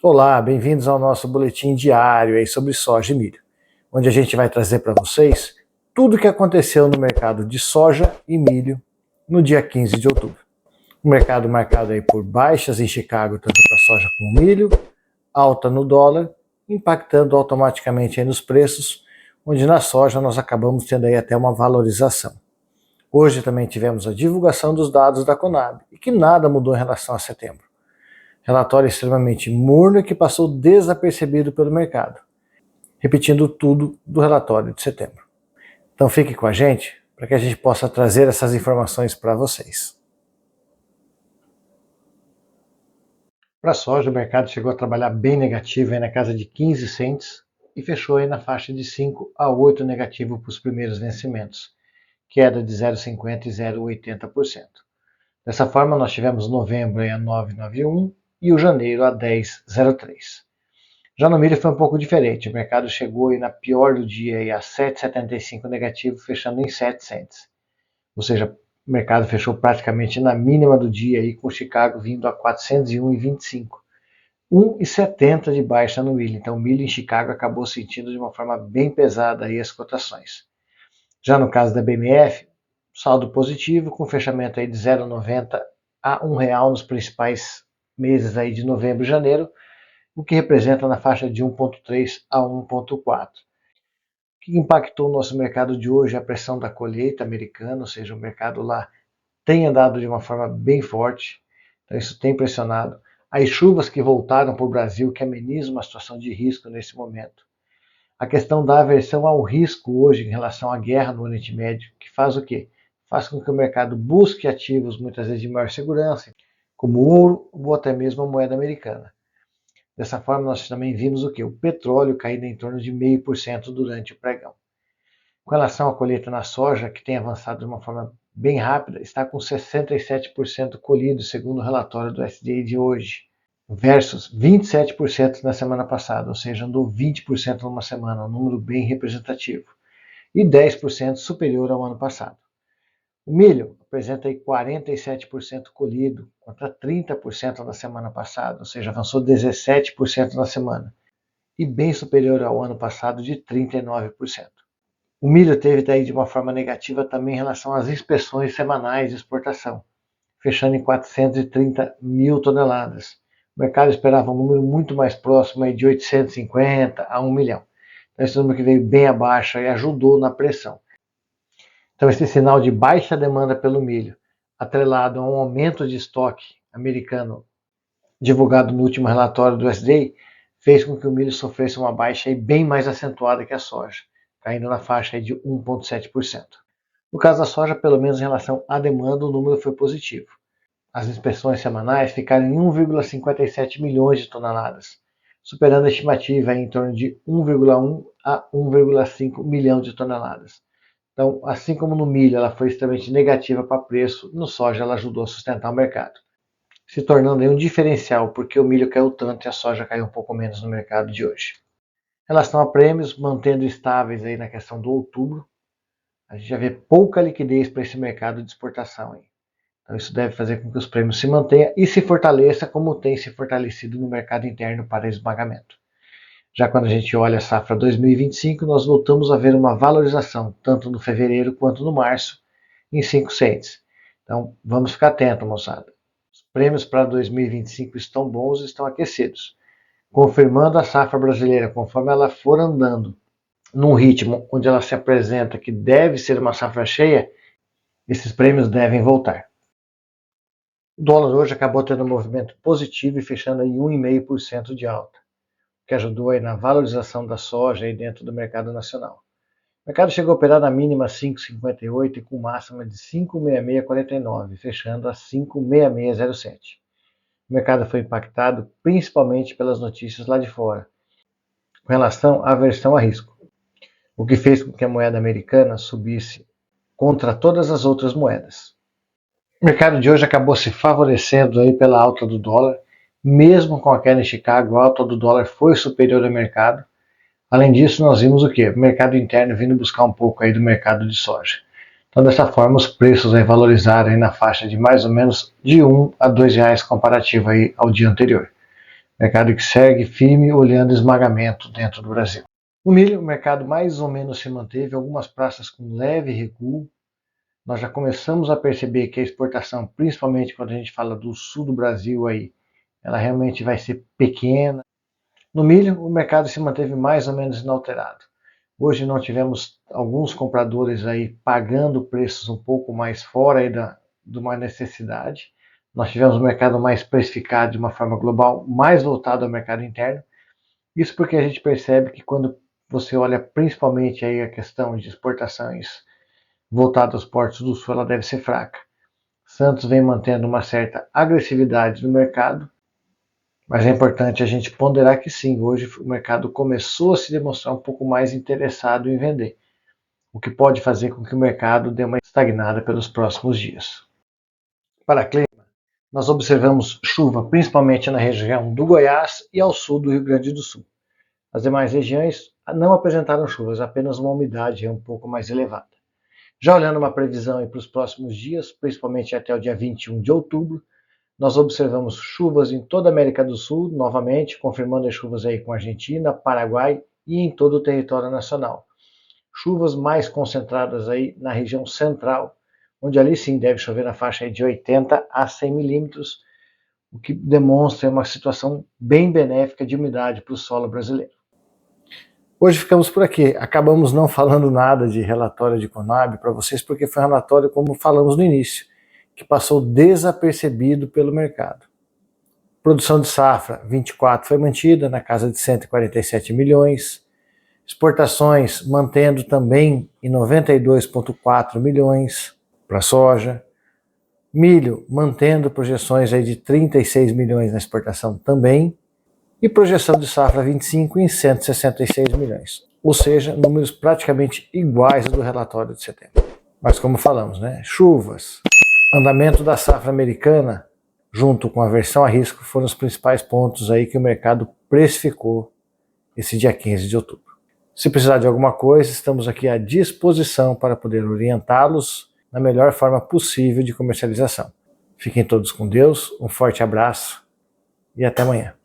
Olá, bem-vindos ao nosso boletim diário aí sobre soja e milho, onde a gente vai trazer para vocês tudo o que aconteceu no mercado de soja e milho no dia 15 de outubro. O mercado marcado aí por baixas em Chicago, tanto para soja como milho, alta no dólar, impactando automaticamente aí nos preços, onde na soja nós acabamos tendo aí até uma valorização. Hoje também tivemos a divulgação dos dados da Conab, e que nada mudou em relação a setembro. Relatório extremamente morno que passou desapercebido pelo mercado, repetindo tudo do relatório de setembro. Então fique com a gente para que a gente possa trazer essas informações para vocês. Para a soja, o mercado chegou a trabalhar bem negativo aí na casa de 15 cents e fechou aí na faixa de 5 a 8 negativo para os primeiros vencimentos, queda de 0,50% e 0,80%. Dessa forma, nós tivemos novembro a 9,91 e o janeiro a 10,03. Já no milho foi um pouco diferente, o mercado chegou aí na pior do dia aí a 7,75 negativo, fechando em 7 cents. Ou seja, o mercado fechou praticamente na mínima do dia aí, com Chicago vindo a 401,25. 1,70 de baixa no milho. Então o milho em Chicago acabou sentindo de uma forma bem pesada aí as cotações. Já no caso da BMF, saldo positivo, com fechamento aí de 0,90 a R$ 1 nos principais meses aí de novembro e janeiro, o que representa na faixa de 1,3 a 1,4. O que impactou o nosso mercado de hoje é a pressão da colheita americana, ou seja, o mercado lá tem andado de uma forma bem forte, então isso tem pressionado. As chuvas que voltaram para o Brasil, que amenizam uma situação de risco nesse momento. A questão da aversão ao risco hoje em relação à guerra no Oriente Médio, que faz o quê? Faz com que o mercado busque ativos muitas vezes de maior segurança, como o ouro ou até mesmo a moeda americana. Dessa forma, nós também vimos o quê? O petróleo caindo em torno de 0,5% durante o pregão. Com relação à colheita na soja, que tem avançado de uma forma bem rápida, está com 67% colhido, segundo o relatório do SDA de hoje, versus 27% na semana passada, ou seja, andou 20% numa semana, um número bem representativo, e 10% superior ao ano passado. O milho apresenta aí 47% colhido, contra 30% na semana passada, ou seja, avançou 17% na semana, e bem superior ao ano passado de 39%. O milho teve daí de uma forma negativa também em relação às inspeções semanais de exportação, fechando em 430 mil toneladas. O mercado esperava um número muito mais próximo aí de 850 a 1 milhão. Então esse número que veio bem abaixo e ajudou na pressão. Então esse sinal de baixa demanda pelo milho, atrelado a um aumento de estoque americano divulgado no último relatório do USDA, fez com que o milho sofresse uma baixa bem mais acentuada que a soja, caindo na faixa de 1,7%. No caso da soja, pelo menos em relação à demanda, o número foi positivo. As inspeções semanais ficaram em 1,57 milhões de toneladas, superando a estimativa em torno de 1,1 a 1,5 milhão de toneladas. Então, assim como no milho ela foi extremamente negativa para preço, no soja ela ajudou a sustentar o mercado, se tornando aí um diferencial, porque o milho caiu tanto e a soja caiu um pouco menos no mercado de hoje. Em relação a prêmios, mantendo estáveis aí na questão do outubro, a gente já vê pouca liquidez para esse mercado de exportação aí. Então isso deve fazer com que os prêmios se mantenham e se fortaleça como tem se fortalecido no mercado interno para esmagamento. Já quando a gente olha a safra 2025, nós voltamos a ver uma valorização, tanto no fevereiro quanto no março, em 5 cents. Então vamos ficar atentos, moçada. Os prêmios para 2025 estão bons e estão aquecidos, confirmando a safra brasileira conforme ela for andando num ritmo onde ela se apresenta que deve ser uma safra cheia, esses prêmios devem voltar. O dólar hoje acabou tendo um movimento positivo e fechando em 1,5% de alta, que ajudou aí na valorização da soja aí dentro do mercado nacional. O mercado chegou a operar na mínima 5,58 e com máxima de 5,6649, fechando a 5,6607. O mercado foi impactado principalmente pelas notícias lá de fora, com relação à aversão a risco, o que fez com que a moeda americana subisse contra todas as outras moedas. O mercado de hoje acabou se favorecendo aí pela alta do dólar, mesmo com a queda em Chicago, a alta do dólar foi superior ao mercado. Além disso, nós vimos o quê? O mercado interno vindo buscar um pouco aí do mercado de soja. Então, dessa forma, os preços aí valorizaram aí na faixa de mais ou menos de R$ 1 a R$ 2 comparativo aí ao dia anterior. Mercado que segue firme, olhando esmagamento dentro do Brasil. No milho, o mercado mais ou menos se manteve, algumas praças com leve recuo. Nós já começamos a perceber que a exportação, principalmente quando a gente fala do sul do Brasil, aí, ela realmente vai ser pequena. No milho, o mercado se manteve mais ou menos inalterado. Hoje não tivemos alguns compradores aí pagando preços um pouco mais fora aí de uma necessidade. Nós tivemos um mercado mais precificado de uma forma global, mais voltado ao mercado interno. Isso porque a gente percebe que quando você olha principalmente aí a questão de exportações voltada aos portos do sul, ela deve ser fraca. Santos vem mantendo uma certa agressividade no mercado, mas é importante a gente ponderar que sim, hoje o mercado começou a se demonstrar um pouco mais interessado em vender, o que pode fazer com que o mercado dê uma estagnada pelos próximos dias. Para clima, nós observamos chuva principalmente na região do Goiás e ao sul do Rio Grande do Sul. As demais regiões não apresentaram chuvas, apenas uma umidade um pouco mais elevada. Já olhando uma previsão para os próximos dias, principalmente até o dia 21 de outubro, nós observamos chuvas em toda a América do Sul, novamente, confirmando as chuvas aí com Argentina, Paraguai e em todo o território nacional. Chuvas mais concentradas aí na região central, onde ali sim deve chover na faixa aí de 80 a 100 milímetros, o que demonstra uma situação bem benéfica de umidade para o solo brasileiro. Hoje ficamos por aqui. Acabamos não falando nada de relatório de Conab para vocês, porque foi um relatório, como falamos no início, que passou desapercebido pelo mercado. Produção de safra 24 foi mantida na casa de 147 milhões. Exportações mantendo também em 92,4 milhões para soja. Milho mantendo projeções aí de 36 milhões na exportação também. E projeção de safra 25 em 166 milhões. Ou seja, números praticamente iguais ao do relatório de setembro. Mas como falamos, né? Chuvas, andamento da safra americana, junto com a aversão a risco, foram os principais pontos aí que o mercado precificou esse dia 15 de outubro. Se precisar de alguma coisa, estamos aqui à disposição para poder orientá-los na melhor forma possível de comercialização. Fiquem todos com Deus, um forte abraço e até amanhã.